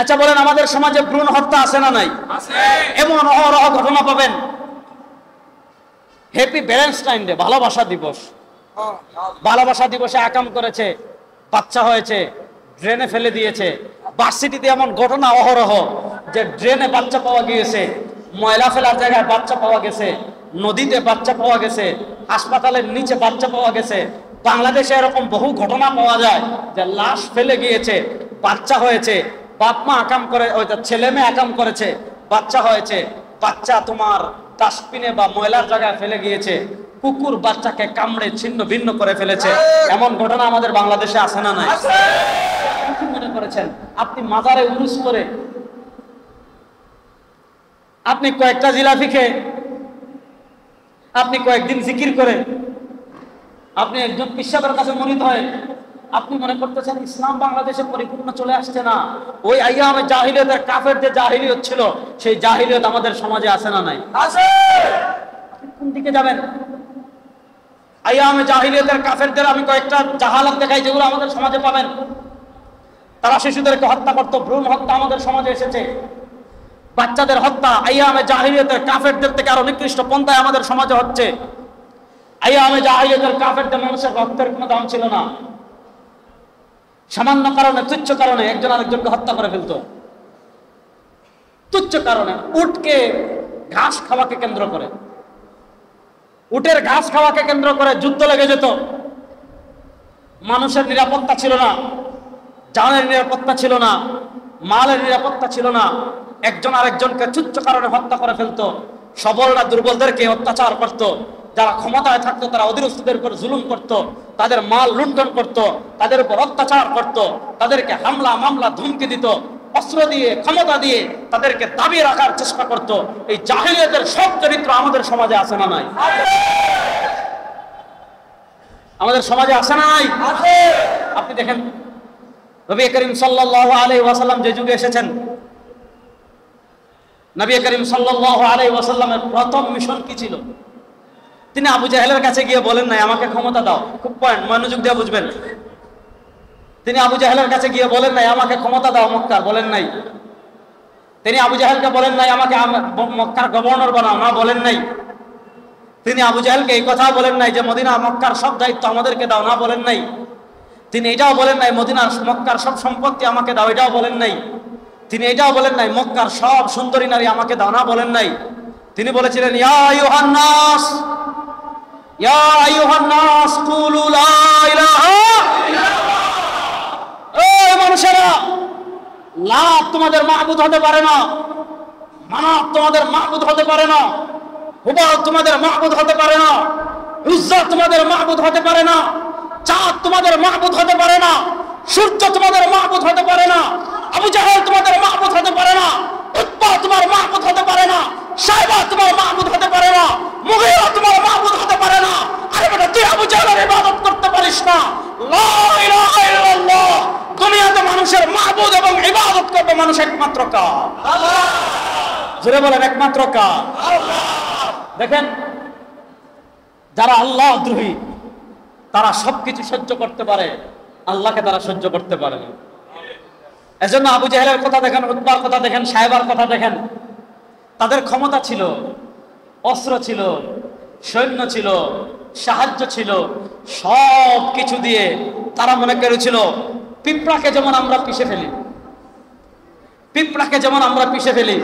আচ্ছা বলেন, আমাদের সমাজে ভ্রূণ হত্যা আছে না নাই? এমন অহরহ ঘটনা পাবেন। হ্যাপি ভ্যালেন্টাইন ডে, ভালোবাসা দিবস, ভালোবাসা দিবসে আকাম করেছে, বাচ্চা হয়েছে, ড্রেনে ফেলে দিয়েছে। ভার্সিটিতে এমন ঘটনা অহরহ যে ড্রেনে বাচ্চা পাওয়া গিয়েছে, ময়লা ফেলার জায়গায় বাচ্চা পাওয়া গেছে, নদীতে বাচ্চা পাওয়া গেছে, হাসপাতালের নিচে বাচ্চা পাওয়া গেছে। বাংলাদেশে এরকম বহু ঘটনা পাওয়া যায় যে লাশ ফেলে গিয়েছে, বাচ্চা হয়েছে, বাপ মা আকাম করে, ছেলে মেয়ে আকাম করেছে, বাচ্চা হয়েছে, বাচ্চা তোমার ডাস্টবিনে বা ময়লার জায়গায় ফেলে গিয়েছে, কুকুর বাচ্চাকে কামড়ে ছিন্ন ভিন্ন করে ফেলেছে। এমন ঘটনা আমাদের বাংলাদেশে আছে না নাই? কি মনে করেছেন আপনি মাজারে উরুস করে, আপনি কয়েকটা জিলাপি খেয়ে, আপনি কয়েকদিন জিকির করে, আপনি একজন পিসাবের কাছে মনিত হয়, আপনি মনে করতেছেন ইসলাম বাংলাদেশে পরিপূর্ণ চলে আসছে না? ওই আইয়ামে জাহিলিয়তের কাফের যে জাহিলিয়ত ছিল, সেই জাহিলিয়ত আমাদের সমাজে আছে না নাই? আছে। আপনি কোন দিকে যাবেন? আইয়ামে জাহিলিয়তের কাফেরদের আমি কয়েকটা জাহালাত দেখাই যেগুলো আমাদের সমাজে পাবেন। তারা শিশুদেরকে হত্যা করত, ভ্রূণ হত্যা আমাদের সমাজে এসেছে, বাচ্চাদের হত্যা আইয়ামে জাহিলিয়তের কাফেরদের থেকে আরো নিকৃষ্ট পন্থায় আমাদের সমাজে হচ্ছে। আইয়ামে জাহিলিয়তের কাফেরদের মানুষের রক্তের কোনো দাম ছিল না। সামান্য কারণে, তুচ্ছ কারণে একজন আরেকজনকে হত্যা করে ফেলতো, তুচ্ছ কারণে। উটকে ঘাস খাওয়াকে কেন্দ্র করে, উটের ঘাস খাওয়াকে কেন্দ্র করে যুদ্ধ লেগে যেত। মানুষের নিরাপত্তা ছিল না, জানের নিরাপত্তা ছিল না, মালের নিরাপত্তা ছিল না। একজন আরেকজনকে তুচ্ছ কারণে হত্যা করে ফেলতো। সবলরা দুর্বলদেরকে অত্যাচার করত, যারা ক্ষমতায় থাকতো তারা অধীনস্থদের উপর জুলুম করত, তাদের মাল লুণ্ঠন করত, তাদের উপর অত্যাচার করত, তাদেরকে হামলা মামলা ধমকি দিত, অস্ত্র দিয়ে ক্ষমতা দিয়ে তাদেরকে দাবিয়ে রাখার চেষ্টা করত। এই জাহিলিয়তের সব চরিত্র আমাদের সমাজে আছে না নাই? আমাদের সমাজে আছে না নাই? আপনি দেখেন, নবী করিম সাল্লাল্লাহু আলাইহি ওয়াসাল্লাম যে যুগে এসেছেন, নবী করিম সাল্লাল্লাহু আলাইহি ওয়াসাল্লামের প্রথম মিশন কি ছিল? তিনি আবু জাহেলের কাছে গিয়ে বলেন নাই আমাকে ক্ষমতা দাও। খুব পয়েন্ট, মনোযোগ দিয়ে বুঝবেন। তিনি আবু জাহেলের কাছে গিয়ে বলেন নাই আমাকে ক্ষমতা দাও মক্কার, বলেন নাই। তিনি আবু জাহেলকে বলেন নাই আমাকে মক্কার গভর্নর বানাও, না বলেন নাই। তিনি আবু জাহেলকে এই কথা বলেন নাই যে মদিনা মক্কার সব দায়িত্ব আমাদেরকে দাও, না বলেন নাই। তিনি এটাও বলেন নাই মদিনার মক্কার সব সম্পত্তি আমাকে দাও, এটাও বলেন নাই। তিনি এটাও বলেন নাই মক্কার সব সুন্দরী নারী আমাকে দাও, না বলেন নাই। তিনি বলেছিলেন ইয়া আইয়ুহান নাস, ইয়া আইয়ুহান নাস কুলু লা ইলাহা ইল্লাল্লাহ। এই মানুষেরা, লাত তোমাদের মাবুদ হতে পারে না, মানাত তোমাদের মাবুদ হতে পারে না, হুবাল তোমাদের মাবুদ হতে পারে না, উজ্জা তোমাদের মাবুদ হতে পারে না, চাঁদ তোমাদের মাবুদ হতে পারে না, সূর্য তোমাদের মাবুদ হতে পারে না, আবু জাহেল তোমাদের মাবুদ হতে পারে না, উতবা তোমার মাবুদ হতে পারে না, সাইবা তোমার মাবুদ হতে পারে না, মুগীরা তোমার মাবুদ হতে পারে না। আরে বেটা, তুই আবু জাহেলের ইবাদত করতে পারিস না। লা ইলাহা ইল্লাল্লাহ। দুনিয়াতে মানুষের মাবুদ এবং ইবাদত করবে মানুষ একমাত্র কার? আল্লাহ। জোরে বলেন, একমাত্র কার? আল্লাহ। দেখেন, যারা আল্লাহ দ্রোহী তারা সবকিছু সহ্য করতে পারে, আল্লাহকে তারা সহ্য করতে পারে না। এজন্য আবু জাহেলের কথা দেখেন, উতবার কথা দেখেন, সাহেবার কথা দেখেন। তাদের ক্ষমতা ছিল, অস্ত্র ছিল, সৈন্য ছিল, সাহায্য ছিল, সব কিছু দিয়ে তারা মনে করেছিল পিঁপড়াকে যেমন আমরা পিষে ফেলি, পিঁপড়াকে যেমন আমরা পিষে ফেলি,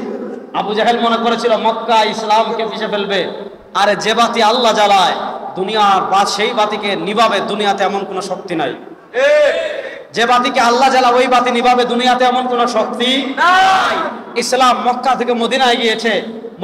আবু জাহেল মনে করেছিল মক্কা ইসলামকে পিষে ফেলবে। আরে যে বাতি আল্লাহ জ্বালায় দুনিয়ার বা সেই বাতিকে নিভাবে দুনিয়াতে এমন কোনো শক্তি নাই। যে বাতিকে আল্লাহ জ্বালা ওই বাতি নিভাবে দুনিয়াতে এমন কোনো শক্তি নাই। ইসলাম মক্কা থেকে মদিনায় গিয়েছে,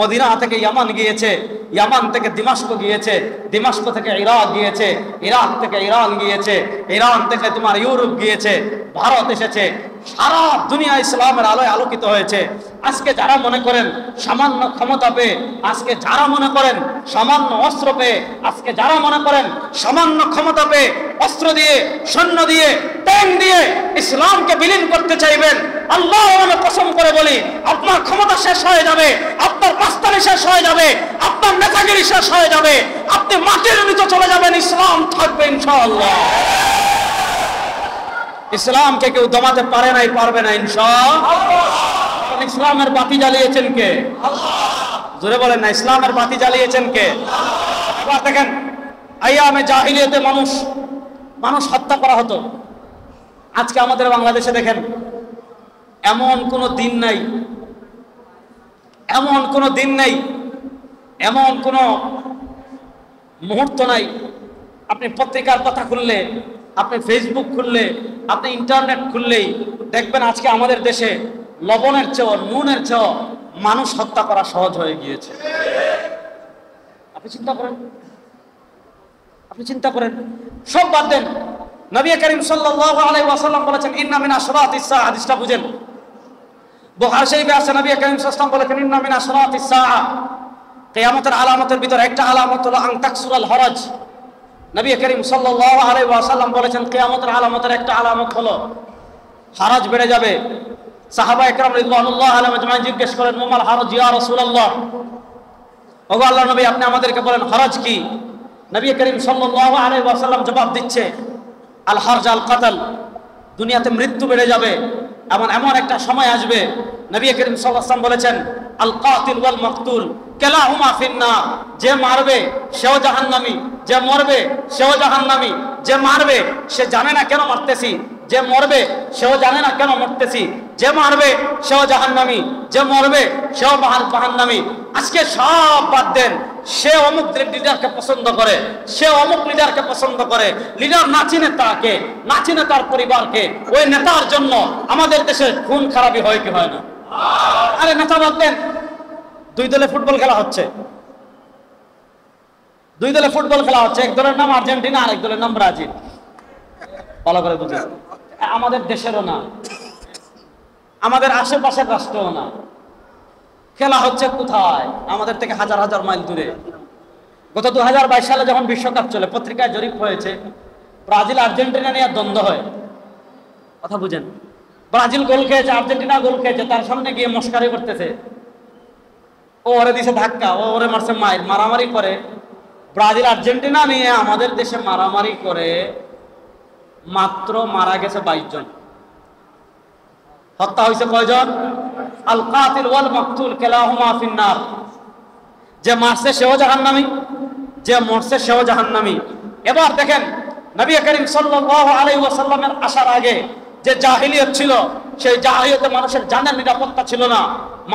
মদিনা থেকে ইয়ামান গিয়েছে, ইয়ামান থেকে দিমাশক গিয়েছে, দিমাশক থেকে ইরাক গিয়েছে, ইরাক থেকে ইরান গিয়েছে, ইরান থেকে তোমার ইউরোপ গিয়েছে, ভারত এসেছে। সারা দুনিয়া ইসলামের আলোয় আলোকিত হয়েছে। আজকে যারা মনে করেন সামান্য ক্ষমতা পেয়ে, আজকে যারা মনে করেন সামান্য অস্ত্র পেয়ে, আজকে যারা মনে করেন সামান্য ক্ষমতা পেয়ে অস্ত্র দিয়ে, সৈন্য দিয়ে, ট্যাঙ্ক দিয়ে ইসলামকে বিলীন করতে চাইবেন, আল্লাহ আমি কসম করে বলি আপনার ক্ষমতা শেষ হয়ে যাবে, আপনার মাস্তানি শেষ হয়ে যাবে, আপনার নেতাগিরি শেষ হয়ে যাবে, আপনি মাটির নিচে চলে যাবেন, ইসলাম থাকবে ইনশাআল্লাহ। ইসলামকে কেউ দমাতে পারে নাই, পারবে না ইনশাআল্লাহ। ইসলামের বাতি জ্বালিয়েছেন কে? জোরে বলেন না, ইসলামের বাতি জ্বালিয়েছেন কে? এবার দেখেন, আইয়ামে জাহিলিয়াতে মানুষ হত্যা করা হতো। আজকে আমাদের বাংলাদেশে দেখেন, এমন কোনো দিন নাই, এমন কোনো দিন নাই, এমন কোনো মুহূর্ত নাই, আপনি পত্রিকার কথা খুললে, আপনি ফেসবুক খুললে, আপনি ইন্টারনেট খুললেই দেখবেন আজকে আমাদের দেশে লবণের চেয়েও, নুনের চেয়েও মানুষ হত্যা করা সহজ হয়ে গিয়েছে। আপনি চিন্তা করেন, সব বাদ দেন। নবী করিম সাল্লাল্লাহু আলাইহি ওয়াসাল্লাম বলেছেন ইন্না মিন আশরাতিস সাআ, হাদিসটা বুঝেন, বুখারী শরীফে আছে, নবী করিম সাল্লাল্লাহু আলাইহি ওয়াসাল্লাম বলেছেন ইন্না মিন আশরাতিস সাআ, কিয়ামতের আলামতের ভিতর একটা আলামত হলো আন তাকসুরাল হরজ। নবী করিম সাল্লাল্লাহু আলাইহি ওয়াসাল্লাম বলেছেন কিয়ামতের আলামতের একটা আলামত হলো হরজ বেড়ে যাবে। সাহাবা একরাম রিদওয়ানুল্লাহ আলাইহিম আজমাইন জিজ্ঞেস করেন মাল হরজ ইয়া রাসূলুল্লাহ, ওগো আল্লাহর নবী আপনি আমাদেরকে বলেন হরজ কি? নবী করিম সাল্লাল্লাহু আলাইহি ওয়াসাল্লাম জবাব দিচ্ছে আল হরজ আল কতল, দুনিয়াতে মৃত্যু বেড়ে যাবে, এমন একটা সময় আসবে। নবী করিম সাল্লাল্লাহু আলাইহি ওয়াসাল্লাম বলেছেন আল কাতিল ওয়াল মাকতুল কালাহুমা ফিন্নার, যে মারবে সেও জাহান্নামী, যে মরবে সেও জাহান্নামী, যে মারবে সে জানে না কেন মারতেছি, যে মরবে সেও জানে না কেন মরতেছি, যে মারবে সেও জাহান্নামী, যে মরবে সেও জাহান্নামী। আজকে সব বাদ দেন, সে অমুক লিডারকে পছন্দ করে, সে অমুক লিডারকে পছন্দ করে, লিডার না চিনে তাকে, না চিনে তার পরিবারকে, ওই নেতার জন্য আমাদের দেশে খুন খারাপি হয় কি হয় না? আরে নেতা বাদ দেন, দুই দলে ফুটবল খেলা হচ্ছে, এক দলের নাম আর্জেন্টিনা, আরেক দলের নাম ব্রাজিল। ভালো করে বুঝে, আমাদের দেশেরও না, আমাদের আশেপাশের রাষ্ট্রও না, খেলা হচ্ছে কোথায়? আমাদের থেকে হাজার হাজার মাইল দূরে। গত 2022 সালে যখন বিশ্বকাপ চলে, পত্রিকায় জরিপ হয়েছে ব্রাজিল আর্জেন্টিনা নিয়ে দ্বন্দ্ব হয়। কথা বুঝেন, ব্রাজিল গোল খেয়েছে, আর্জেন্টিনা গোল খেয়েছে, তার সামনে গিয়ে মস্কারি করতেছে, ও ওরে দিছে ধাক্কা, ও ওরে মারছে মাইর, মারামারি করে। ব্রাজিল আর্জেন্টিনা নিয়ে আমাদের দেশে মারামারি করে মাত্র মারা গেছে 22 জন, হত্যা হয়েছে কয়জন? আল কাতিল ওয়াল মাকতুল কালাহুমা ফিন্নার, যে মারছে সেও জাহান্নামী, যে মরছে সেও জাহান্নামী। এবার দেখেন, নবী করিম সাল্লাল্লাহু আলাইহি ওয়াসাল্লামের আসার আগে যে জাহিলিয়ত ছিল, সেই জাহিলিয়তে মানুষের জানের নিরাপত্তা ছিল না,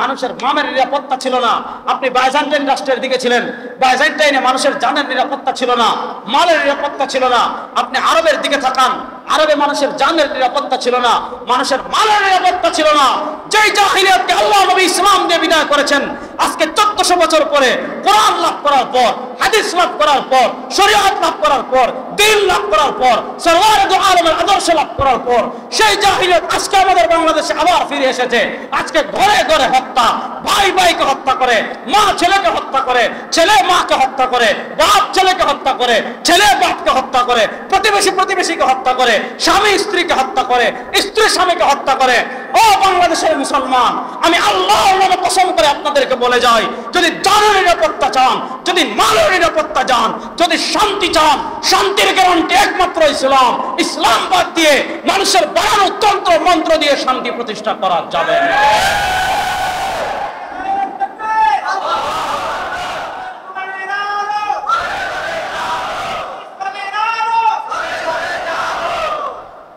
মানুষের মামের নিরাপত্তা ছিল না। আপনি বাইজেন্টাইন রাষ্ট্রের দিকে ছিলেন, বাইজেন্টাইনে মানুষের জানের নিরাপত্তা ছিল না, মালের নিরাপত্তা ছিল না। আপনি আরবের দিকে তাকান, আরবে মানুষের জানের নিরাপত্তা ছিল না, মানুষের মালের নিরাপত্তা ছিল না। যেই জাহিলিয়তকে আল্লাহ নবী ইসলাম দিয়ে বিদায় করেছেন, আজকে 1400 বছর পরে কোরআন লাভ করার পর, হাদিস লাভ করার পর, শরীয়ত লাভ করার পর, দ্বীন লাভ করার পর, সরওয়ারে দু আলমের আদর্শ লাভ করার পর, সেই জাহিলিয়ত আজকে আমাদের বাংলাদেশে আবার ফিরে এসেছে। আজকে ঘরে ঘরে হত্যা, ভাই ভাইকে হত্যা করে, মা ছেলেকে হত্যা করে, ছেলে মাকে হত্যা করে, বাপ ছেলেকে হত্যা করে, ছেলে বাপকে হত্যা করে, প্রতিবেশী প্রতিবেশীকে হত্যা করে, স্বামী স্ত্রীকে হত্যা করে, স্ত্রী স্বামীকে হত্যা করে। ও বাংলাদেশের মুসলমান, আমি আল্লাহর নামে কসম করে আপনাদেরকে বলে যাই, যদি জানের নিরাপত্তা চান, যদি মালের নিরাপত্তা চান, যদি শান্তি চান, শান্তির গ্যারান্টি একমাত্র ইসলাম। ইসলাম বাদ দিয়ে মানুষের বানানো তন্ত্র মন্ত্র দিয়ে শান্তি প্রতিষ্ঠা করা যাবে না।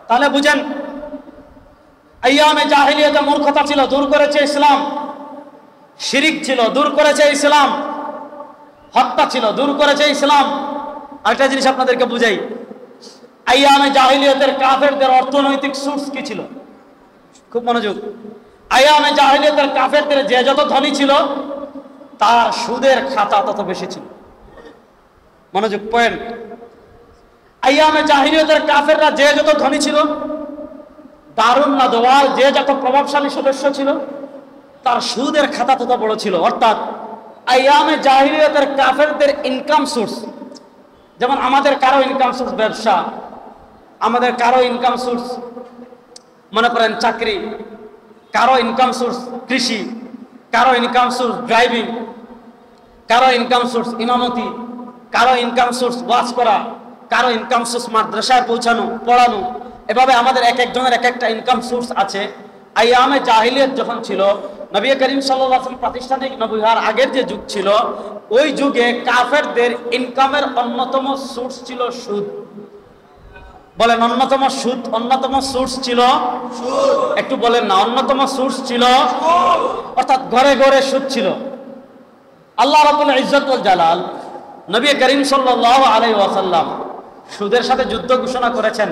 তাহলে বুঝেন, আইয়ামে জাহিলিয়াতে মূর্খতা ছিল, দূর করেছে ইসলাম। শিরিক ছিল, দূর করেছে ইসলাম। হত্যা ছিল, দূর করেছে ইসলাম। আরেকটা জিনিস আপনাদেরকে বুঝাই, আইয়ামে জাহিলিয়াতের কাফেরদের অর্থনৈতিক সোর্স কি ছিল? খুব মনোযোগ। আইয়ামে জাহিলিয়াতের কাফেরদের যে যত ধনী ছিল, তার সুদের খাতা তত বেশি ছিল। মনোযোগ, পয়েন্ট। আইয়ামে জাহিলিয়াতের কাফেররা যে যত ধনী ছিল, দারুন নাদওয়ার যে যত প্রভাবশালী সদস্য ছিল, তার সুদের খাতা তত বড় ছিল। অর্থাৎ আইয়ামে জাহিলিয়াতের কাফেরদের ইনকাম সোর্স, যেমন আমাদের কারো ইনকাম সোর্স ব্যবসা, আমাদের কারো ইনকাম সোর্স মনে করেন চাকরি, কারো ইনকাম সোর্স কৃষি, কারো ইনকাম সোর্স ড্রাইভিং, কারো ইনকাম সোর্স ইমামতি, কারো ইনকাম সোর্স ওয়াজ করা, কারো ইনকাম সোর্স মাদ্রাসায় পৌঁছানো পড়ানো, এভাবে আমাদের এক একজনের এক একটা ইনকাম সোর্স আছে। আইয়ামে জাহিলিয়াত যখন ছিল, নবী করিম সাল্লাল্লাহু আলাইহি ওয়াসাল্লাম প্রাতিষ্ঠানিক নবী হওয়ার আগের যে যুগ ছিল, ওই যুগে কাফেরদের ইনকামের অন্যতম সোর্স ছিল সুদ। বলেন অন্যতম সোর্স ছিল সুদ। একটু বলেন না, অন্যতম সোর্স ছিল সুদ, অর্থাৎ ঘরে ঘরে সুদ ছিল। আল্লাহ রাব্বুল ইজ্জত ওয়াল জালাল নবী করিম সাল্লাল্লাহু আলাইহি ওয়াসাল্লাম সুদের সাথে যুদ্ধ ঘোষণা করেছেন।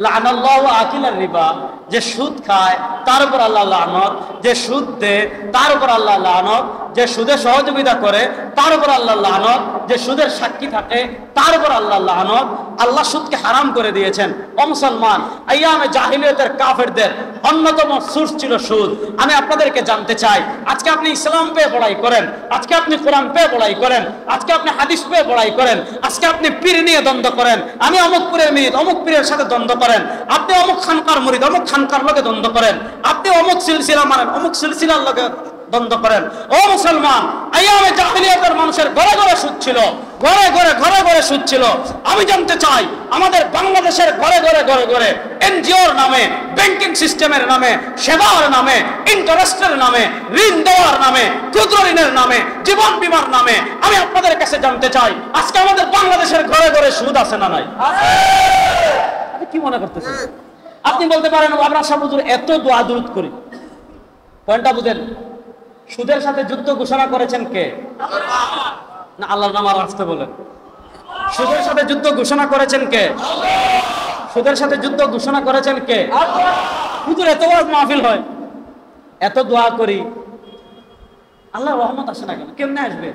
লানাল্লাহু আকিলার রিবা, যে সুদ খায় তার উপর আল্লাহ লানত, যে সুদ দেয় তার উপর আল্লাহ লানত, যে সুদে সহযোগিতা করে তার উপর আল্লাহ লানত, যে সুদের সাক্ষী থাকে তার উপর আল্লাহ লানত। আল্লাহ সুদকে হারাম করে দিয়েছেন। ও মুসলমান, আইয়ামে জাহিলিয়াতের কাফেরদের অন্যতম সোর্স ছিল সুদ। আমি আপনাদেরকে জানতে চাই, আজকে আপনি ইসলাম পেয়ে পড়াই করেন, আজকে আপনি কোরআন পেয়ে পড়াই করেন, আজকে আপনি হাদিস পেয়ে পড়াই করেন, আজকে আপনি পীর নিয়ে দ্বন্দ্ব করেন, আমি অমুক পীরের মুরিদ, অমুক পীরের সাথে দ্বন্দ্ব করেন, আপনি অমুক খানকার মুরিদ, অমুক খানকার লোকে দ্বন্দ্ব করেন, আপনি অমুক সিলসিলা মানেন, অমুক সিলসিলার লোকে দ্বন্দ্ব করেন। ও মুসলমান, আইয়ামে জাহিলিয়াতের মানুষের ঘরে ঘরে সুদ ছিল, ঘরে ঘরে সুদ ছিল। আমি জানতে চাই, আমাদের বাংলাদেশের ঘরে ঘরে এনজিওর নামে, ব্যাংকিং সিস্টেমের নামে, সেবার নামে, ইন্টারেস্টের নামে, ঋণ দেওয়ার নামে, ক্ষুদ্র ঋণের নামে, জীবন বীমার নামে, আমি আপনাদের কাছে জানতে চাই, আজকে আমাদের বাংলাদেশের ঘরে ঘরে সুদ আছে না নাই? আপনি কি মনে করতেছেন? আপনি বলতে পারেন আমরা সব হুজুর এত দোয়া দুরূদ করি, পয়েন্টটা বুঝেন। সুদের সাথে যুদ্ধ ঘোষণা করেছেন কে? না, আল্লাহর নাম আর আসতে বলেন। সুদের সাথে যুদ্ধ ঘোষণা করেছেন কে? সুদের সাথে যুদ্ধ ঘোষণা করেছেন কে? হুজুর এত বড় মাহফিল হয়, এত দোয়া করি, আল্লাহর রহমত আসে না কেন? কেমনে আসবে?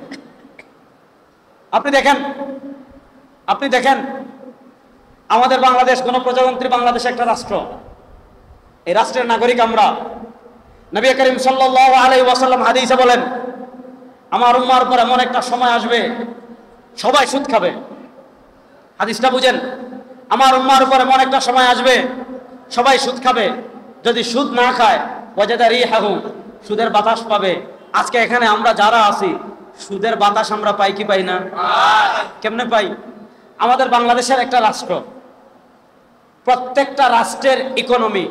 আপনি দেখেন আমাদের বাংলাদেশ গণপ্রজাতন্ত্রী বাংলাদেশ একটা রাষ্ট্র, এই রাষ্ট্রের নাগরিক আমরা। নবী করিম সাল্লাল্লাহু আলাইহি ওয়াসাল্লাম হাদিসে বলেন, আমার উম্মার উপর এমন একটা সময় আসবে সবাই সুদ খাবে। হাদিসটা বুঝেন, আমার উম্মার উপর এমন একটা সময় আসবে সবাই সুদ খাবে। যদি সুদ না খায়, ওয়াজাদা রিহাহু, সুদের বাতাস পাবে। আজকে এখানে আমরা যারা আছি, সুদের বাতাস আমরা পাই কি পাই না? কেমনে পাই? আমাদের বাংলাদেশের একটা রাষ্ট্র, প্রত্যেকটা রাষ্ট্রের ইকোনমি,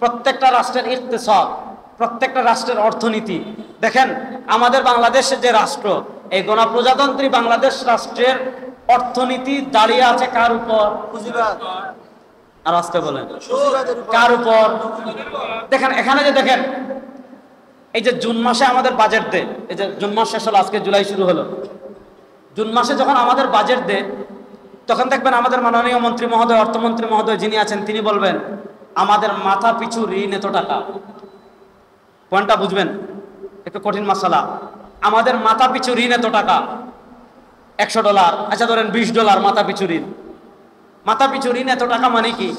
প্রত্যেকটা রাষ্ট্রের ইকতিসাদ, প্রত্যেকটা রাষ্ট্রের অর্থনীতি দেখেন। আমাদের বাংলাদেশের যে রাষ্ট্র, এই গণপ্রজাতন্ত্রী বাংলাদেশ রাষ্ট্রের অর্থনীতি দাঁড়িয়ে আছে কার উপর? আর আসতে বলেন কার উপর? দেখেন এখানে যে দেখেন, এই যে জুন মাসে আমাদের বাজেট দেয়, এই যে জুন মাস শেষ হলো, আজকে জুলাই শুরু হলো, জুন মাসে যখন আমাদের বাজেট দেয়, তখন দেখবেন আমাদের মাননীয় মন্ত্রী মহোদয়, অর্থমন্ত্রী মহোদয় যিনি আছেন, তিনি বলবেন আমাদের মাথা পিছু ঋণ এত টাকা। পয়েন্টটা বুঝবেন, একটু কঠিন মাসালা। আমাদের মাথা পিছু ঋণ এত টাকা, $100, আচ্ছা ধরেন $20 মাথা পিছু ঋণ। মাথা পিছু ঋণ এত টাকা মানে কি?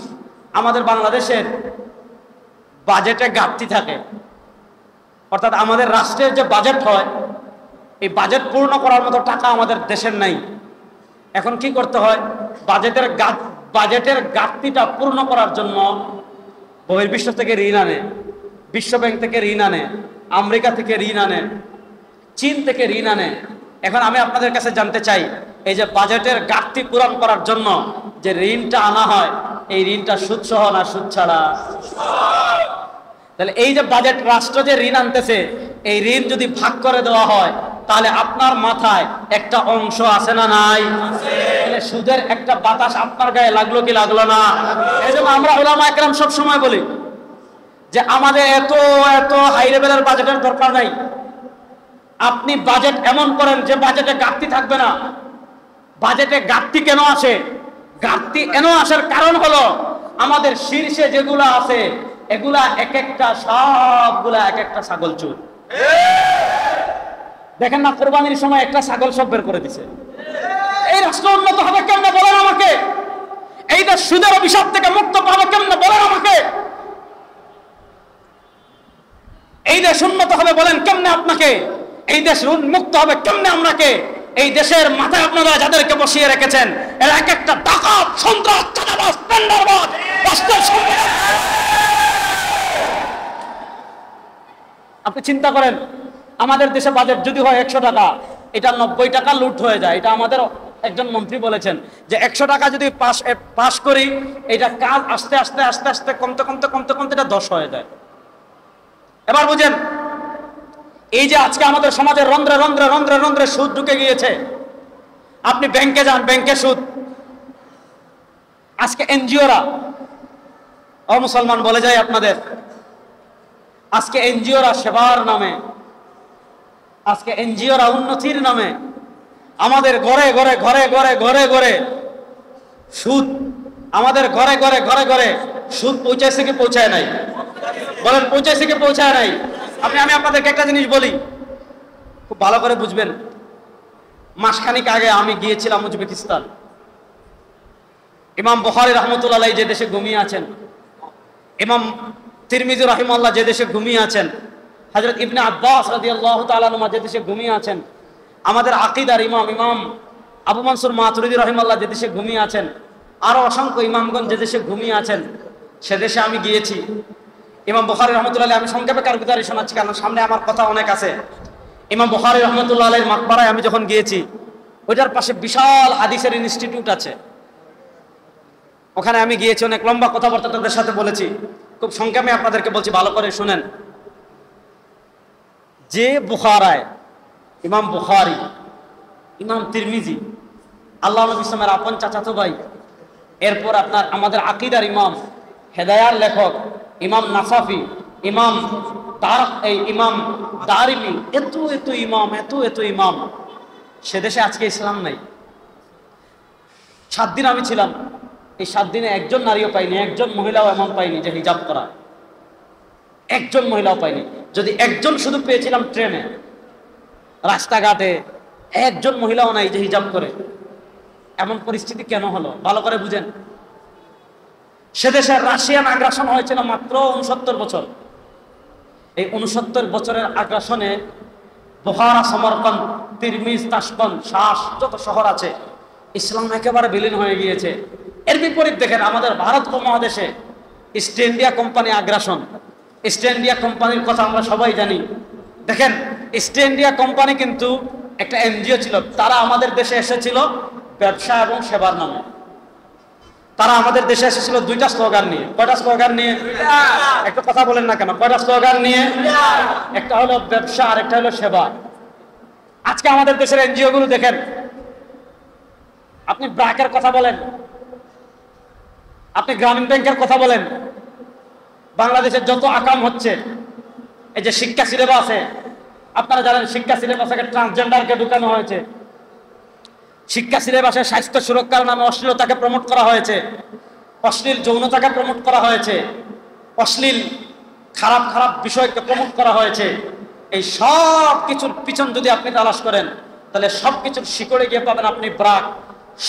আমাদের বাংলাদেশের বাজেটে ঘাটতি থাকে, অর্থাৎ আমাদের রাষ্ট্রের যে বাজেট হয়, এই বাজেট পূর্ণ করার মতো টাকা আমাদের দেশের নাই। এখন কি করতে হয়? বাজেটের ঘাটতিটা পূর্ণ করার জন্য বহির্বিশ্ব থেকে ঋণ আনে, বিশ্ব ব্যাংক থেকে ঋণ আনে, আমেরিকা থেকে ঋণ আনে, চীন থেকে ঋণ আনে। এখন আমি আপনাদের কাছে জানতে চাই, এই যে বাজেটের ঘাটতি পূরণ করার জন্য যে ঋণটা আনা হয়, এই ঋণটা সুদ সহ না সুদ ছাড়া? তাহলে এই যে বাজেট, রাষ্ট্র যে ঋণ আনতেছে, এই ঋণ যদি ভাগ করে দেওয়া হয়, তাহলে আপনার মাথায় একটা অংশ আছে না নাই? তাহলে সুদের একটা বাতাস আপনার গায়ে লাগলো কি লাগলো না? এই জন্য আমরা উলামা একরাম সব সময় বলি যে আমাদের এত এত হাই লেভেলের বাজেটের দরকার নাই। আপনি বাজেট এমন করেন যে বাজেটে ঘাটতি থাকবে না। বাজেটে ঘাটতি কেন আসে? ঘাটতি এন আসার কারণ হলো আমাদের শীর্ষে যেগুলো আছে, এগুলা এক একটা, সবগুলা এক একটা ছাগল চোর। দেখেন না, কোরবানির সময় একটা ছাগল সব বের করে দিছে। এই রাষ্ট্র উন্নত হবে কেমনে বলেন আমাকে? এই দেশ সুদের অভিশাপ থেকে মুক্ত পাবে কেমনে বলেন আমাকে? এই দেশ উন্নত হবে বলেন কেমনে আপনাকে? এই দেশ মুক্ত হবে কেমনে আমরাকে? এই দেশের মাথায় আপনারা যাদেরকে বসিয়ে রেখেছেন, এরা এক একটা ডাকাত, সন্ত্রাস, চাঁদাবাজ, টেন্ডারবাজ, রাষ্ট্রের সম্পদ। আপনি চিন্তা করেন, আমাদের দেশে বাজেট যদি হয় 100 টাকা, এটা 90 টাকা লুট হয়ে যায়। এটা আমাদের একজন মন্ত্রী বলেছেন যে 100 টাকা যদি পাস করি, এটা কাজ আস্তে আস্তে আস্তে আস্তে কমতে কমতে কমতে কমতে এটা 10 হয়ে যায়। এবার বুঝেন, এই যে আজকে আমাদের সমাজের রন্ধ্রে রন্ধ্রে রন্ধ্রে রন্ধ্রে সুদ ঢুকে গিয়েছে। আপনি ব্যাংকে যান, ব্যাংকে সুদ। আজকে এনজিওরা, মুসলমান বলে যায় আপনাদের, আজকে এনজিওরা সেবার নামে, আজকে এনজিওরা উন্নতির নামে আমাদের ঘরে ঘরে ঘরে ঘরে ঘরে ঘরে সুদ, আমাদের ঘরে ঘরে ঘরে ঘরে সুদ পৌঁছাইছে কি পৌঁছায় নাই? বলেন, পৌঁছাইছে কি পৌঁছায় নাই? আমি আপনাদেরকে একটা জিনিস বলি, খুব ভালো করে বুঝবেন। মাসখানিক আগে আমি গিয়েছিলাম উজবেকিস্তান। ইমাম বুখারী রাহমাতুল্লাহ আলাইহি যে দেশে ঘুমিয়ে আছেন, ইমাম তিরমিজি রাহিমাহুল্লাহ যে দেশে ঘুমিয়ে আছেন, হযরত ইবনে আব্বাস রাদিয়াল্লাহু তাআলা আনহু যে দেশে ঘুমিয়ে আছেন, আমাদের আকীদার ইমাম ইমাম আবু মনসুর মাতুরিদি রাহিমাহুল্লাহ যে দেশে ঘুমিয়ে আছেন, আরো অসংখ্য ইমামগণ যে দেশে ঘুমিয়ে আছেন, সে দেশে আমি গিয়েছি। ইমাম বুখারী রাহমাতুল্লাহ আলাইহি, আমি সংক্ষেপে কারগুজারি শোনাচ্ছি কারণ সামনে আমার কথা অনেক আছে। ইমাম বুখারী রাহমাতুল্লাহ আলাইহির মাকবারায় আমি যখন গিয়েছি, ওইটার পাশে বিশাল হাদিসের ইনস্টিটিউট আছে। ওখানে আমি গিয়েছি, অনেক লম্বা কথাবার্তা তাদের সাথে বলেছি। খুব সংক্ষেপে আপনাদেরকে বলছি, ভালো করে শুনেন। যে বুখারায় ইমাম বুখারী, ইমাম তিরমিজি, আল্লাহ নবী ইসলামের আপন চাচাতো ভাই, এরপর আপনার আমাদের আকীদার ইমাম, হেদায়ার লেখক ইমাম নাসাফি, ইমাম ইমাম দারিমি, এত এত ইমাম, এত এত ইমাম, সে দেশে আজকে ইসলাম নাই। 7 দিন আমি ছিলাম, এই 7 দিনে একজন নারীও পাইনি, একজন মহিলাও এমন পাইনি যে হিজাব করা, একজন মহিলাও পাইনি। যদি একজন শুধু পেয়েছিলাম ট্রেনে, রাস্তাঘাটে একজন মহিলাও নাই যে হিজাব করে। এমন পরিস্থিতি কেন হলো? ভালো করে বুঝেন। সে দেশের রাশিয়ান আগ্রাসন হয়েছিল মাত্র 69 বছর। এই 69 বছরের আগ্রাসনে বুখারা, সমরকন্দ, তিরমিজ, তাশকন্দ, শাস, যত শহর আছে, ইসলাম একেবারে বিলীন হয়ে গিয়েছে। এর বিপরীত দেখেন, আমাদের ভারত উপমহাদেশে ইস্ট ইন্ডিয়া কোম্পানি আগ্রাসন। ইস্ট ইন্ডিয়া কোম্পানির কথা আমরা সবাই জানি। দেখেন, ইস্ট ইন্ডিয়া কোম্পানি কিন্তু একটা এনজিও ছিল। তারা আমাদের দেশে এসেছিল ব্যবসা এবং সেবার নামে। তারা আমাদের দেশে এসেছিল 2টা স্লোগান নিয়ে। কয়টা স্লোগান নিয়ে? একটা কথা বলেন না কেন? কয়টা স্লোগান নিয়ে? একটা হলো ব্যবসা আর একটা হলো সেবা। আজকে আমাদের দেশের এনজিও গুলো দেখেন, আপনি ব্র্যাকের কথা বলেন, আপনি গ্রামীণ ব্যাংকের কথা বলেন, বাংলাদেশের যত আকাম হচ্ছে, এই যে শিক্ষা সিলেবাসে, আপনারা জানেন শিক্ষা সিলেবাসে ট্রান্সজেন্ডারকে ঢুকানো হয়েছে। শিক্ষা সিলেবাসে স্বাস্থ্য সুরক্ষার নামে অশ্লীলতাকে প্রমোট করা হয়েছে, অশ্লীল যৌনতাকে প্রমোট করা হয়েছে, অশ্লীল খারাপ খারাপ বিষয়কে প্রমোট করা হয়েছে। এই সব কিছুর পিছন যদি আপনি তালাশ করেন, তাহলে সব কিছুর শিকড়ে গিয়ে পাবেন আপনি ব্র্যাক,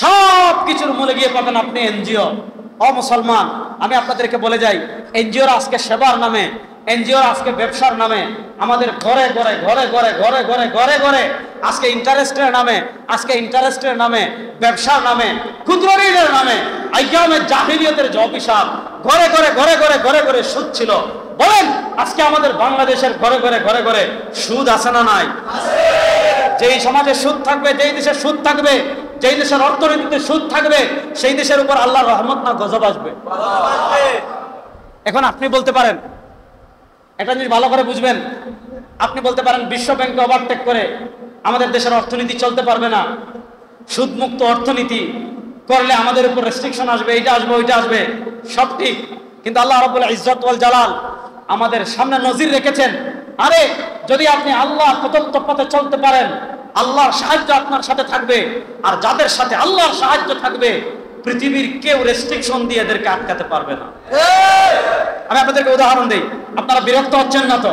সব কিছুর মূলে গিয়ে পাবেন আপনি এনজিও। মুসলমান, আমি আপনাদেরকে বলে যাই, এনজিওর আজকে সেবার নামে, এনজিওর আজকে ব্যবসার নামে, আমাদের ঘরে ঘরে ঘরে ঘরে ঘরে ঘরে ঘরে ঘরে আজকে ইন্টারেস্টের নামে, আজকে ইন্টারেস্টের নামে, ব্যবসার নামে, ক্ষুদ্র ঋণের নামে, আইয়ামে জাহিলিয়াতের যে অভিশাপ, ঘরে ঘরে ঘরে ঘরে ঘরে ঘরে সুদ ছিল। বলেন, আজকে আমাদের বাংলাদেশের ঘরে ঘরে ঘরে ঘরে সুদ আছে না নাই? যেই সমাজে সুদ থাকবে, যেই দেশে সুদ থাকবে, যেই দেশের অর্থনীতিতে সুদ থাকবে, সেই দেশের উপর আল্লাহর রহমত না গজব আসবে। এখন আপনি বলতে পারেন, এটা জিনিস ভালো করে বুঝবেন, আপনি বলতে পারেন বিশ্ব ব্যাংকে ওভারটেক করে আমাদের দেশের অর্থনীতি চলতে পারবে না, সুদমুক্ত অর্থনীতি করলে আমাদের উপর রেস্ট্রিকশন আসবে, এইটা আসবে, ওইটা আসবে, সব ঠিক। কিন্তু আল্লাহ রাব্বুল ইজ্জত ওয়াল জালাল আমাদের সামনে নজির রেখেছেন, আরে যদি আপনি আল্লাহ প্রদত্ত পথে চলতে পারেন, আল্লাহর সাহায্য আপনার সাথে থাকবে। আর যাদের সাথে আল্লাহর সাহায্য থাকবে, পৃথিবীর কেউ রেস্ট্রিকশন দিয়ে এদেরকে আটকাতে পারবে না। আমি আপনাদেরকে উদাহরণ দেই, আপনারা বিরক্ত হচ্ছেন না তো?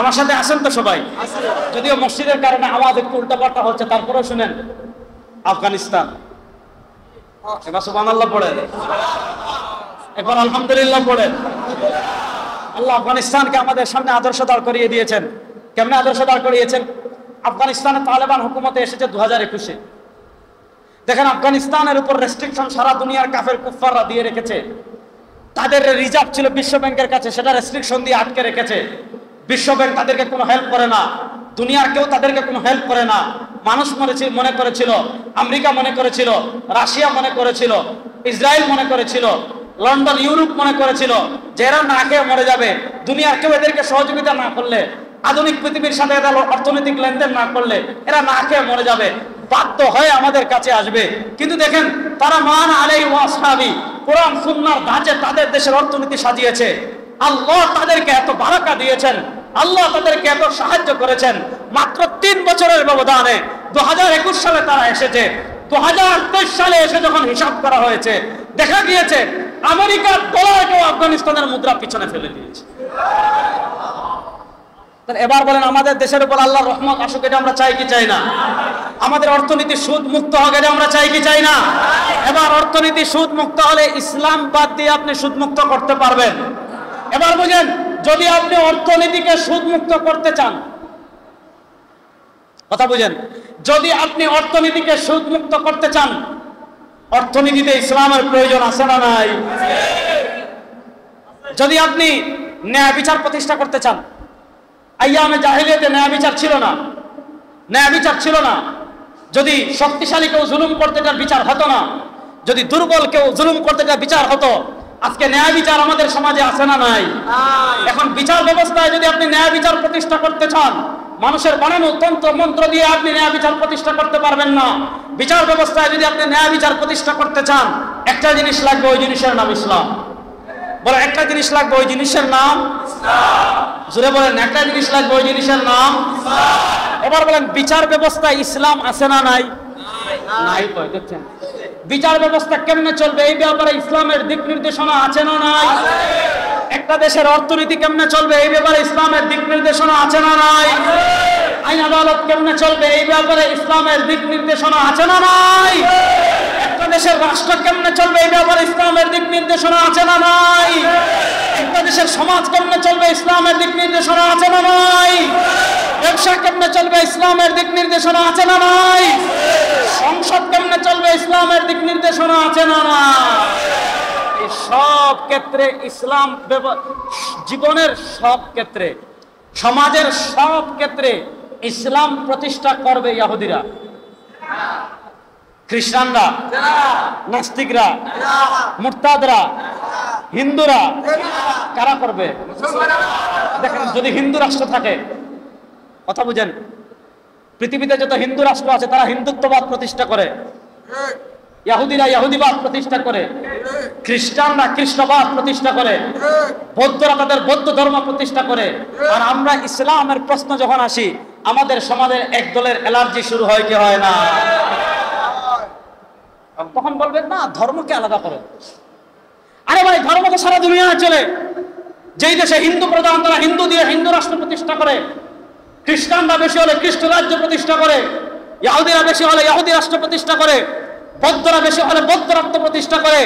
আমার সাথে আছেন তো সবাই? যদিও মসজিদের কারণে আওয়াজ একটু উল্টাপাল্টা হচ্ছে, তারপরেও শুনেন। আফগানিস্তান, এবার সুবহানাল্লাহ পড়েন, এবার আলহামদুলিল্লাহ পড়েন। আল্লাহ আফগানিস্তানকে আমাদের সামনে আদর্শ দাঁড় করিয়ে দিয়েছেন। কেমনে আদর্শ দাঁড় করিয়েছেন? আফগানিস্তানে তালেবান হুকুমতে এসেছে 2021-এ। দেখেন, আফগানিস্তানের উপর রেস্ট্রিকশন সারা দুনিয়ার কাফের কুফাররা দিয়ে রেখেছে। তাদের রিজার্ভ ছিল বিশ্ব ব্যাংকের কাছে, সেটা রেস্ট্রিকশন দিয়ে আটকে রেখেছে। বিশ্ব ব্যাংক তাদেরকে কোনো হেল্প করে না, দুনিয়ার কেউ তাদেরকে কোনো হেল্প করে না। মানুষ মনে করেছিল, আমেরিকা মনে করেছিল, রাশিয়া মনে করেছিল, ইসরায়েল মনে করেছিল, লন্ডন ইউরোপ মনে করেছিল যে এরা না খেয়ে মরে যাবে, দুনিয়ার কেউ এদেরকে সহযোগিতা না করলে, আধুনিক পৃথিবীর সাথে এরা অর্থনৈতিক লেনদেন না করলে এরা না খেয়ে মরে যাবে, বাধ্য হয়ে আমাদের কাছে আসবে। কিন্তু দেখেন তারা মান আলাইহি ওয়া আসহাবি কোরআন সুন্নাহর ধাঁচে তাদের দেশের অর্থনীতি সাজিয়েছে। আল্লাহ তাদেরকে এত বারাকা দিয়েছেন, আল্লাহ তাদেরকে এত সাহায্য করেছেন। মাত্র 3 বছরের ব্যবধানে 2021 সালে তারা এসেছে। 2023 সালে এসে যখন হিসাব করা হয়েছে দেখা গিয়েছে আমেরিকার ডলারকেও আফগানিস্তানের মুদ্রা পিছনে ফেলে দিয়েছে। এবার বলেন আমাদের দেশের উপর আল্লাহর রহমত আসুক, এটা আমরা চাই কি চাই না? আমাদের অর্থনীতি সুদ মুক্ত হোক, এটা আমরা চাই কি চাই না? এবার অর্থনীতি সুদ মুক্ত হলে ইসলাম বাদ দিয়ে আপনি সুদ মুক্ত করতে পারবেন। এবার বুঝেন, যদি আপনি অর্থনীতিকে সুদ মুক্ত করতে চান, কথা বুঝেন, যদি আপনি অর্থনীতিকে সুদ মুক্ত করতে চান, অর্থনীতিতে ইসলামের প্রয়োজন আছে না নাই? যদি আপনি ন্যায় বিচার প্রতিষ্ঠা করতে চান, আইয়ামে জাহিলিয়াতে ন্যায় বিচার ছিল না, ন্যায় বিচার ছিল না। যদি শক্তিশালী কেউ জুলুম করতে তার বিচার হতো না, যদি দুর্বল কেউ জুলুম করতে তার বিচার হতো। আজকে ন্যায় বিচার আমাদের সমাজে আছে না নাই? এখন বিচার ব্যবস্থায় যদি আপনি ন্যায় বিচার প্রতিষ্ঠা করতে চান, মানুষের বানানো তন্ত্র মন্ত্র দিয়ে আপনি ন্যায় বিচার প্রতিষ্ঠা করতে পারবেন না। বিচার ব্যবস্থায় যদি আপনি ন্যায় বিচার প্রতিষ্ঠা করতে চান, একটা জিনিস লাগবে, ওই জিনিসের নাম ইসলাম। বলে একটা জিনিস লাগবে, ওই জিনিসের নাম ইসলাম। জোরে বলেন, একটা জিনিস লাগবে, ওই জিনিসের নাম ইসলাম। এবার বলেন বিচার ব্যবস্থায় ইসলাম আছে না নাই? নাই। দেখছেন বিচার ব্যবস্থা কেমনে চলবে এই ব্যাপারে ইসলামের দিক নির্দেশনা আছে না নাই? একটা দেশের অর্থনীতি কেমনে চলবে এই ব্যাপারে ইসলামের দিক নির্দেশনা আছে না নাই? আইন আদালত কেমনে চলবে এই ব্যাপারে ইসলামের দিক নির্দেশনা আছে না নাই? একটা দেশের রাষ্ট্র কেমনে চলবে এই ব্যাপারে ইসলামের দিক নির্দেশনা আছে না নাই? একটা দেশের সমাজ কেমনে চলবে ইসলামের দিক নির্দেশনা আছে না নাই? ব্যবসা কেমনে চলবে ইসলামের দিক নির্দেশনা আছে না নাই? সংসদ কেমনে চলবে ইসলামের দিক নির্দেশনা আছে না নাই? এই সব ক্ষেত্রে ইসলাম, জীবনের সব ক্ষেত্রে, সমাজের সব ক্ষেত্রে ইসলাম প্রতিষ্ঠা করবে ইহুদিরা, খ্রিস্টানরা, নাস্তিকরা, মুরতাদরা, হিন্দুরা। কারা করবে? দেখেন যদি হিন্দু রাষ্ট্র থাকে, কথা বুঝেন, পৃথিবীতে যত হিন্দু রাষ্ট্র আছে তারা হিন্দুত্ববাদ প্রতিষ্ঠা করে, ইহুদিরা ইহুদিবাদ প্রতিষ্ঠা করে, খ্রিস্টানরা খ্রিস্টবাদ প্রতিষ্ঠা করে, বৌদ্ধরা তাদের বৌদ্ধ ধর্ম প্রতিষ্ঠা করে। আর আমরা ইসলামের প্রশ্ন যখন আসি, আমাদের সমাজের এক দলের অ্যালার্জি শুরু হয় কি হয় না? তখন বলবেন না ধর্মকে আলাদা করে। আরে ভাই, ধর্ম তো সারা দুনিয়ায় চলে। যেই দেশে হিন্দু প্রধান তারা হিন্দু দিয়ে হিন্দু রাষ্ট্র প্রতিষ্ঠা করে, খ্রিস্টানরা বেশি হলে খ্রিস্ট রাজ্য প্রতিষ্ঠা করে, ইহুদিরা বেশি হলে ইহুদি রাষ্ট্র প্রতিষ্ঠা করে, বৌদ্ধরা বেশি হলে বৌদ্ধ রাষ্ট্র প্রতিষ্ঠা করে।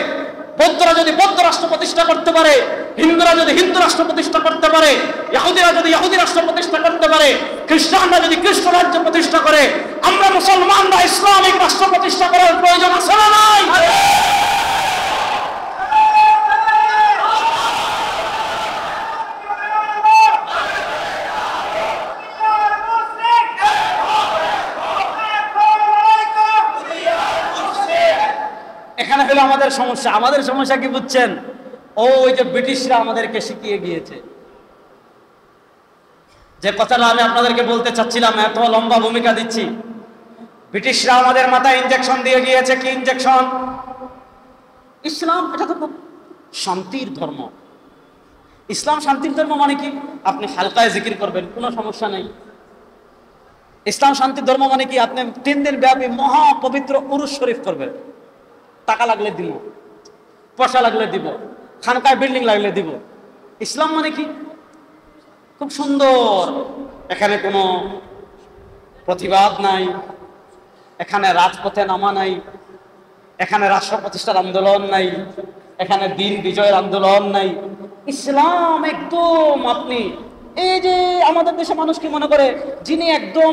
বৌদ্ধরা যদি বৌদ্ধ রাষ্ট্র প্রতিষ্ঠা করতে পারে, হিন্দুরা যদি হিন্দু রাষ্ট্র প্রতিষ্ঠা করতে পারে, ইহুদিরা যদি ইহুদি রাষ্ট্র প্রতিষ্ঠা করতে পারে, খ্রিস্টানরা যদি খ্রিস্ট রাজ্য প্রতিষ্ঠা করে, আমরা মুসলমানরা ইসলামিক রাষ্ট্র প্রতিষ্ঠা করার প্রয়োজন আছে না নাই? এখানে হলো আমাদের সমস্যা। আমাদের সমস্যা কি বুঝছেন? ওই যে ব্রিটিশরা আমাদেরকে শিখিয়ে গিয়েছে, যে কথাটা আমি আপনাদেরকে বলতে চাচ্ছিলাম, এত লম্বা ভূমিকা দিচ্ছি। ব্রিটিশরা আমাদের মাথায় ইনজেকশন দিয়ে গিয়েছে। কি ইনজেকশন? ইসলাম এটা তো খুব শান্তির ধর্ম। ইসলাম শান্তির ধর্ম মানে কি? আপনি হালকায় জিকির করবেন, কোনো সমস্যা নেই। ইসলাম শান্তির ধর্ম মানে কি? আপনি 3 দিন ব্যাপী মহা পবিত্র উরুস শরীফ করবেন। টাকা লাগলে দিব, পয়সা লাগলে দিব, খানকায় বিল্ডিং লাগলে দিব। ইসলাম মানে কি? খুব সুন্দর। এখানে কোনো প্রতিবাদ নাই, এখানে রাজপথে নামা নাই, এখানে রাষ্ট্র প্রতিষ্ঠার আন্দোলন নাই, এখানে দিন বিজয়ের আন্দোলন নাই। ইসলাম একদম আপনি এই যে আমাদের দেশে মানুষ কি মনে করে, যিনি একদম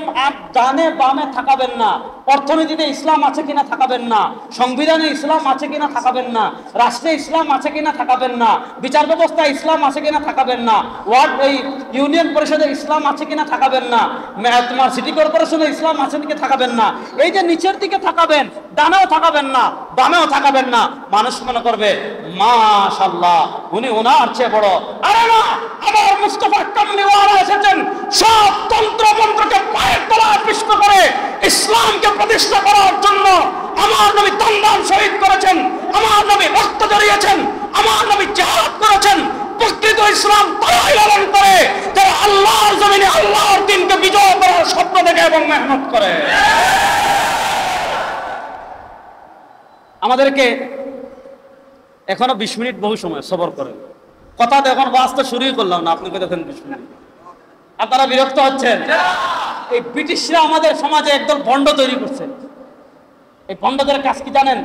ডানে বামে থাকাবেন না, অর্থনীতিতে ইসলাম আছে কিনা থাকাবেন না, সংবিধানে ইসলাম আছে কিনা থাকাবেন না, রাষ্ট্রে ইসলাম আছে কিনা থাকাবেন না, বিচার ব্যবস্থায় ইসলাম আছে কিনা থাকাবেন না, এই ইউনিয়ন পরিষদে ইসলাম আছে কিনা থাকাবেন না, তোমার সিটি কর্পোরেশনে ইসলাম আছে নাকি থাকাবেন না, এই যে নিচের দিকে থাকাবেন, ডানেও থাকাবেন না বামেও থাকাবেন না, মানুষ মনে করবে মাশাআল্লাহ উনি ওনার চেয়ে বড়। আরে না, আমার মুস্তাফা কামলিওয়ালা এসেছেন সব তন্ত্র মন্ত্রকে পায়ের তলায় পিষ্ট করে ইসলামকে প্রতিষ্ঠা করার জন্য। আমার নবী তান্দান শহীদ করেছেন, আমার নবী রক্ত ঝরিয়েছেন, আমার নবী জিহাদ করেছেন। প্রকৃত ইসলাম তারাই লালন করে যারা আল্লাহর জমিনে আল্লাহর দ্বীনকে বিজয় করার স্বপ্ন দেখে এবং মেহনত করে। আমাদেরকে এখনো 20 মিনিট বহু সময় সবর করেন, কথা তো এখন বাঁচতে শুরুই করলাম না, আপনি দেখেন 20 মিনিট, আপনারা বিরক্ত হচ্ছেন। এই ব্রিটিশরা আমাদের সমাজে একদল ভণ্ড তৈরি করছে। এই ভণ্ডদের কাজ কি জানেন?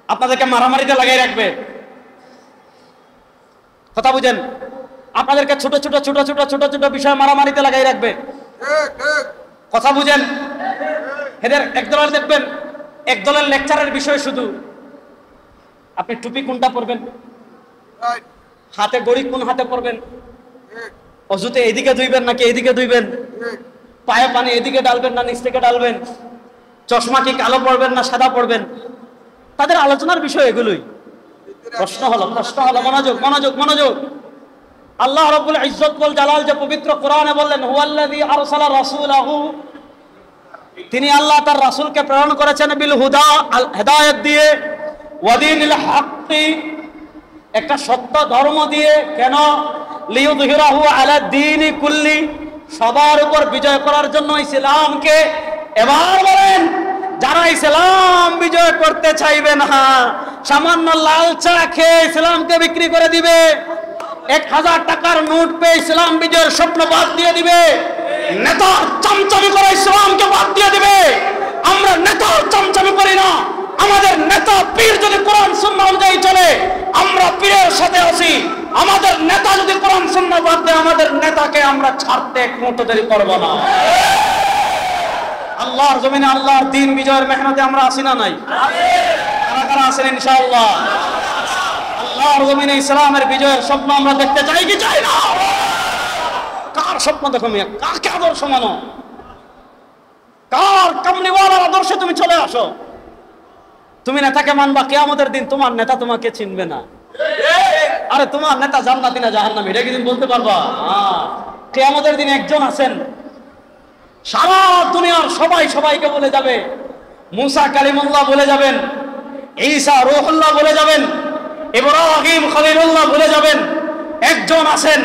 আপনাদেরকে মারামারিতে লাগাই রাখবে, কথা বুঝেন, আপনাদেরকে ছোট ছোট ছোট ছোট ছোট ছোট বিষয় মারামারিতে লাগাই রাখবে, কথা বুঝেন। এদের একদলের দেখবেন, একদলের লেকচারের বিষয় শুধু আপনি টুপি কোনটা পরবেন, হাতে গড়ি কোন হাতে পরবেন, অজুতে এদিকে ধুইবেন নাকি এদিকে ধুইবেন, পায়ে পানি এদিকে ডালবেন না নিচ থেকে ডালবেন, চশমা কি কালো পরবেন না সাদা পরবেন, তাদের আলোচনার বিষয় এগুলোই। প্রশ্ন হলো মনোযোগ মনোযোগ মনোযোগ। আল্লাহ রাব্বুল ইজ্জত ওয়াল জালাল যে পবিত্র কোরআনে বললেন হুয়াল্লাযী আরসালা রাসূলাহু, তিনি আল্লাহ তার রাসূলকে প্রেরণ করেছেন বিল হুদা, হেদায়েত দিয়ে, ওয়াদিনিল হাক্কি, একটা সত্য ধর্ম দিয়ে। কেন? লিইয়ুযহিরাহু আলা দ্বীনি কুল্লি, সবার উপর বিজয় করার জন্য ইসলামকে। এবার বলেন, যারা ইসলাম বিজয় করতে চাইবে না, সামান্য লাল চা খেয়ে ইসলামকে বিক্রি করে দিবে, 1000 টাকার নোট পেয়ে ইসলাম বিজয়ের স্বপ্ন বাদ দিয়ে দিবে, নেতার চামচামি করে ইসলামকে বাদ দিয়ে দিবে। আমরা নেতার চামচামি করি না, আমাদের নেতা পীর যদি কোরআন সুন্নাহ অনুযায়ী চলে আমরা পীরের সাথে আছি। আমাদের নেতা যদি কোরআন সুন্নাহ বাদ দেয়, আমাদের নেতাকে আমরা ছাড়তে এক মুহূর্ত দেরি করব না। আল্লাহর জমিনে আল্লাহর দ্বীন বিজয়ের মেহনতে আমরা আছি না নাই? কারা কারা আছেন ইনশাআল্লাহ? আল্লাহর জমিনে ইসলামের বিজয়ের স্বপ্ন আমরা দেখতে চাই কি চাই না? কার স্বপ্ন দেখো মিয়া, কাকে আদর্শ মানো, কার কামলিওয়ালার আদর্শে তুমি চলে আসো। তুমি নেতাকে মানবা, কিয়ামতের দিন তোমার নেতা তোমাকে চিনবে না। আরে তোমার নেতা জান্নাতি না জাহান্নামী, এটা কি তুমি বলতে পারবা? কিয়ামতের দিন একজন আছেন, সারা দুনিয়ার সবাই সবাইকে বলে যাবে। মুসা কালিমুল্লাহ বলে যাবেন, ঈসা রূহুল্লাহ বলে যাবেন, ইব্রাহিম খলিলুল্লাহ বলে যাবেন। একজন আছেন,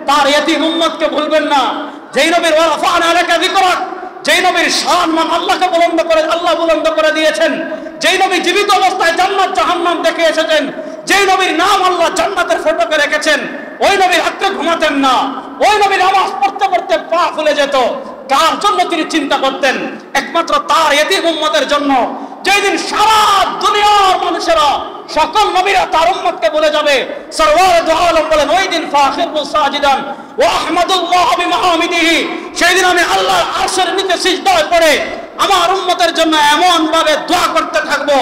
তার ইয়তীম উম্মতকে ভুলবেন না, যেই নবীর ওয়ারাফা'না লাকা যিকরাক, যেই নবীর সম্মান আল্লাহকে আল্লাহ বুলন্দ করে দিয়েছেন, যেই নবী জীবিত অবস্থায় জান্নাত জাহান্নাম দেখে এসেছেন, যেই নবীর নাম আল্লাহ জান্নাতের ফটোকে রেখেছেন, ওই নবীর রাতে ঘুমাতেন না, ওই নবীর নামাজ পড়তে পড়তে পা ফুলে যেত। কার জন্য তিনি চিন্তা করতেন? একমাত্র তার ইয়তীম উম্মতের জন্য। যেই দিন সারা দুনিয়ার মানুষেরা, সকল নবীরা তার উম্মতকে বলে যাবে, সরওয়ারে দু আলম বলেন, ওই দিন ফাখিরু সাজিদান ওয়া আহমাদুল্লাহ বিমাহামিদিহি, সেই দিন আমি আল্লাহর আরশের নিচে সিজদায় পড়ে আমার উম্মতের জন্য এমন ভাবে দোয়া করতে থাকবো,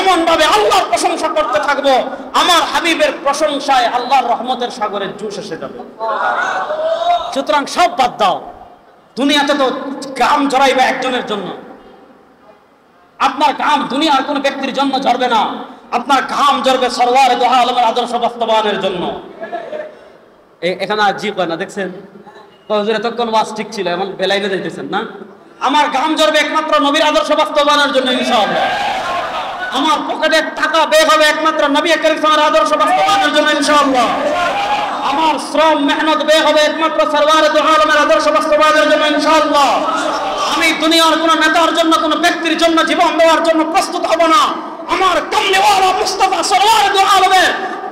এমন ভাবে আল্লাহর প্রশংসা করতে থাকবো, আমার হাবিবের প্রশংসায় আল্লাহর রহমতের সাগরে জুস এসে যাবে। সুতরাং সব বাদ দাও, দুনিয়াতে তো গাম ঝরাইবে একজনের জন্য। আপনার ঘাম দুনিয়ার কোন ব্যক্তির জন্য ঝরবে না, আপনার ঘাম ঝরবে সরওয়ারে দু আলমের আদর্শ বাস্তবায়নের জন্য। এখানে জি কয় না, দেখছেন এতক্ষণ ওয়াজ ঠিক ছিল, এমন বেলাইনে যাইতেছেন না। আমার ঘাম ঝরবে একমাত্র নবীর আদর্শ বাস্তবায়নের জন্য ইনশাআল্লাহ। আমার পকেটের টাকা ব্যয় হবে একমাত্র নবী করিম সাল্লাল্লাহু আলাইহি ওয়াসাল্লামের আদর্শ বাস্তবায়নের জন্য ইনশাআল্লাহ। আমার শ্রম মেহনত ব্যয় হবে একমাত্র সরওয়ারে দু আলমের আদর্শ বাস্তবায়নের জন্য ইনশাআল্লাহ। আমি দুনিয়ার কোন নেতার জন্য, কোন ব্যক্তির জন্য জীবন দেওয়ার জন্য প্রস্তুত হব না। আমার কামলিওয়ালা মুস্তাফা সরওয়ারে দু আলমের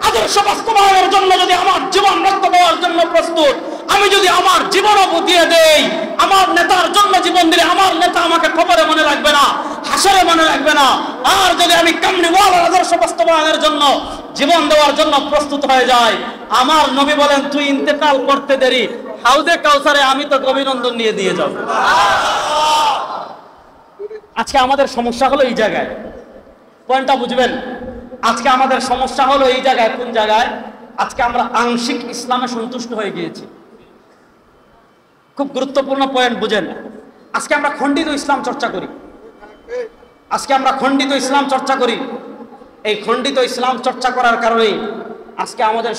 আদর্শ বাস্তবায়নের জন্য যদি আমার জীবন রক্ত দেওয়ার জন্য প্রস্তুত, আমি যদি আমার জীবনও বুঝিয়ে দেই, আমার নেতার জন্য জীবন দিলে আমার নেতা আমাকে কবরে মনে রাখবে না, হাসরে মনে রাখবে না। আর যদি আমি কামলিওয়ালার আদর্শ বাস্তবায়নের জন্য জীবন দেওয়ার জন্য প্রস্তুত হয়ে যাই, আমার নবী বলেন তুই ইন্তেকাল করতে দেরি, হাউজে কাউসারে আমি তো অভিনন্দন নিয়ে দিয়ে যাব। আজকে আমাদের সমস্যা হলো এই জায়গায়, পয়েন্টটা বুঝবেন। আজকে আমাদের সমস্যা হলো এই জায়গায়। কোন জায়গায়? আজকে আমরা আংশিক ইসলামে সন্তুষ্ট হয়ে গিয়েছি। খুব গুরুত্বপূর্ণ পয়েন্ট বুঝেন। আজকে আমরা খণ্ডিত ইসলাম চর্চা করি। আজকে আমরা খণ্ডিত ইসলাম চর্চা করি। এই খণ্ডিত ইসলাম চর্চা করার কারণে আজকে আমাদের